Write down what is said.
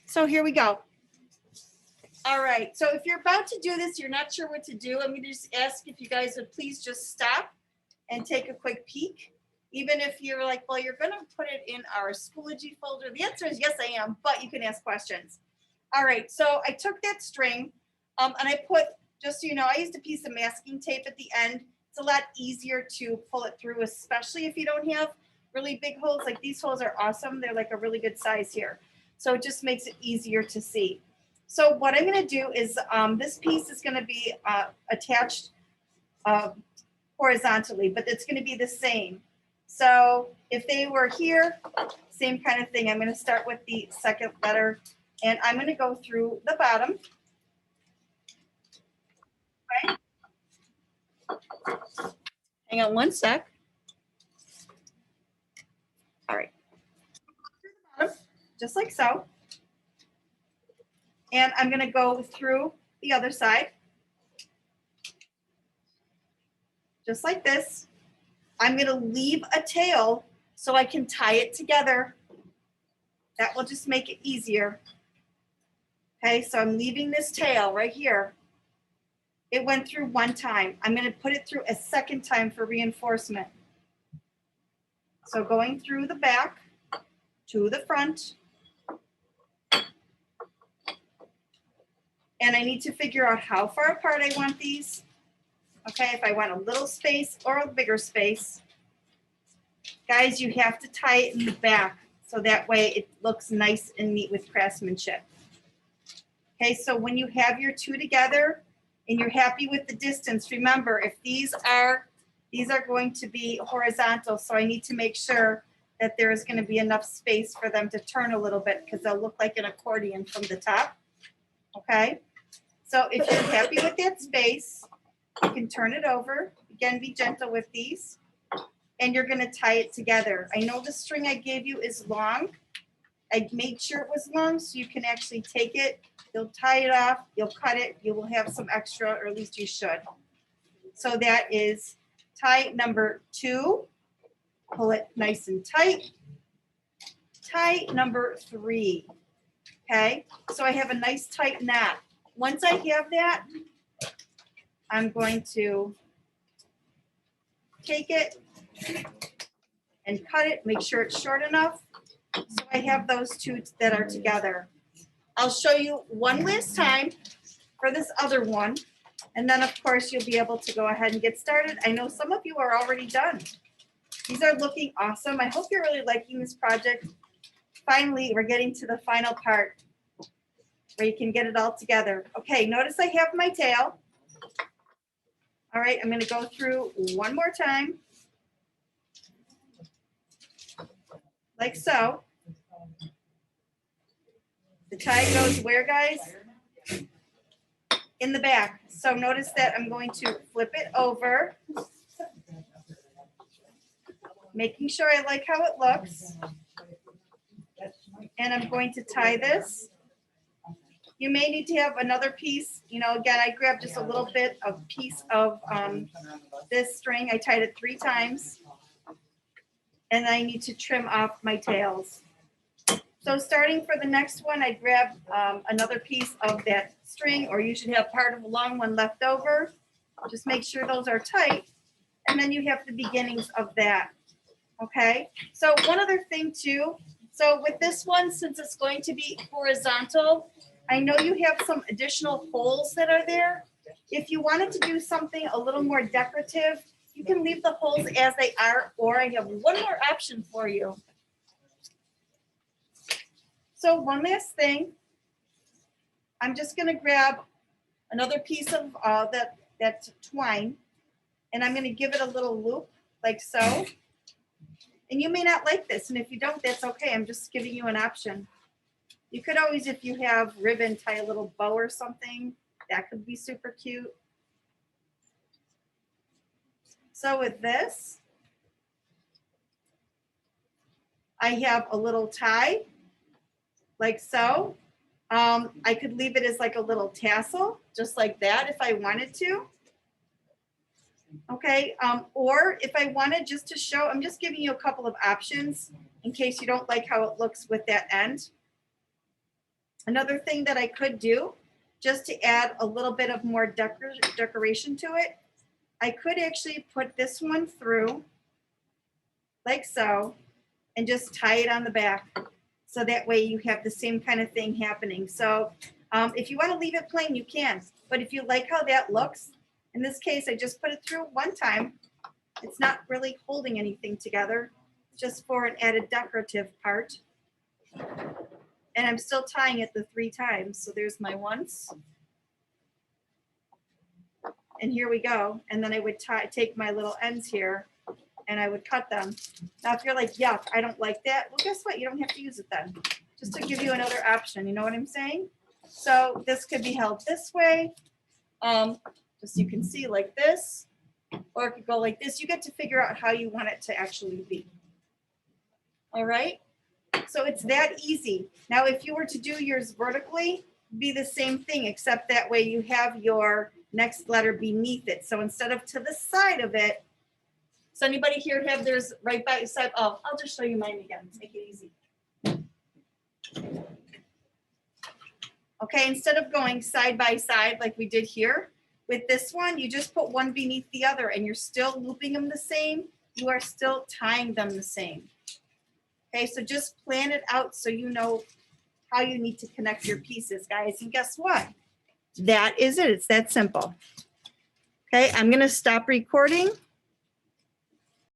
So here we go. All right, so if you're about to do this, you're not sure what to do, I'm gonna just ask if you guys would please just stop and take a quick peek. Even if you're like, well, you're gonna put it in our Schoology folder. The answer is yes, I am, but you can ask questions. All right, so I took that string and I put, just so you know, I used a piece of masking tape at the end. It's a lot easier to pull it through, especially if you don't have really big holes. Like these holes are awesome. They're like a really good size here. So it just makes it easier to see. So what I'm gonna do is this piece is gonna be attached horizontally, but it's gonna be the same. So if they were here, same kind of thing. I'm gonna start with the second letter and I'm gonna go through the bottom. Okay. Hang on one sec. All right. Just like so. And I'm gonna go through the other side. Just like this. I'm gonna leave a tail so I can tie it together. That will just make it easier. Okay, so I'm leaving this tail right here. It went through one time. I'm gonna put it through a second time for reinforcement. So going through the back to the front. And I need to figure out how far apart I want these. Okay, if I want a little space or a bigger space. Guys, you have to tie it in the back so that way it looks nice and neat with craftsmanship. Okay, so when you have your two together and you're happy with the distance, remember if these are going to be horizontal, so I need to make sure that there is going to be enough space for them to turn a little bit because they'll look like an accordion from the top. Okay, so if you're happy with that space, you can turn it over. Again, be gentle with these. And you're going to tie it together. I know the string I gave you is long. I made sure it was long so you can actually take it. You'll tie it off, you'll cut it, you will have some extra, or at least you should. So that is tie number 2. Pull it nice and tight. Tie number 3. Okay, so I have a nice tight knot. Once I have that, I'm going to take it and cut it, make sure it's short enough. So I have those two that are together. I'll show you one last time for this other one. And then of course you'll be able to go ahead and get started. I know some of you are already done. These are looking awesome. I hope you're really liking this project. Finally, we're getting to the final part where you can get it all together. Okay, notice I have my tail. All right, I'm gonna go through one more time. Like so. The tie goes where, guys? In the back. So notice that I'm going to flip it over, making sure I like how it looks. And I'm going to tie this. You may need to have another piece. You know, again, I grabbed just a little bit of piece of this string. I tied it 3 times. And I need to trim off my tails. So starting for the next one, I grabbed another piece of that string, or you should have part of a long one left over. Just make sure those are tight. And then you have the beginnings of that. Okay, so one other thing too. So with this one, since it's going to be horizontal, I know you have some additional holes that are there. If you wanted to do something a little more decorative, you can leave the holes as they are, or I have one more option for you. So one last thing, I'm just gonna grab another piece of that twine, and I'm gonna give it a little loop like so. And you may not like this, and if you don't, that's okay. I'm just giving you an option. You could always, if you have ribbon, tie a little bow or something. That could be super cute. So with this, I have a little tie, like so. I could leave it as like a little tassel, just like that if I wanted to. Okay, or if I wanted just to show, I'm just giving you a couple of options in case you don't like how it looks with that end. Another thing that I could do, just to add a little bit of more decoration to it, I could actually put this one through like so and just tie it on the back. So that way you have the same kind of thing happening. So if you want to leave it plain, you can. But if you like how that looks, in this case, I just put it through one time. It's not really holding anything together, just for an added decorative part. And I'm still tying it the 3 times. So there's my once. And here we go. And then I would take my little ends here and I would cut them. Now, if you're like, yuck, I don't like that, well, guess what? You don't have to use it then. Just to give you another option. You know what I'm saying? So this could be held this way. Just so you can see like this. Or it could go like this. You get to figure out how you want it to actually be. All right? So it's that easy. Now, if you were to do yours vertically, be the same thing, except that way you have your next letter beneath it. So instead of to the side of it, does anybody here have theirs right by your side? Oh, I'll just show you mine again to make it easy. Okay, instead of going side by side like we did here, with this one, you just put one beneath the other and you're still looping them the same. You are still tying them the same. Okay, so just plan it out so you know how you need to connect your pieces, guys. And guess what? That is it. It's that simple. Okay, I'm going to stop recording.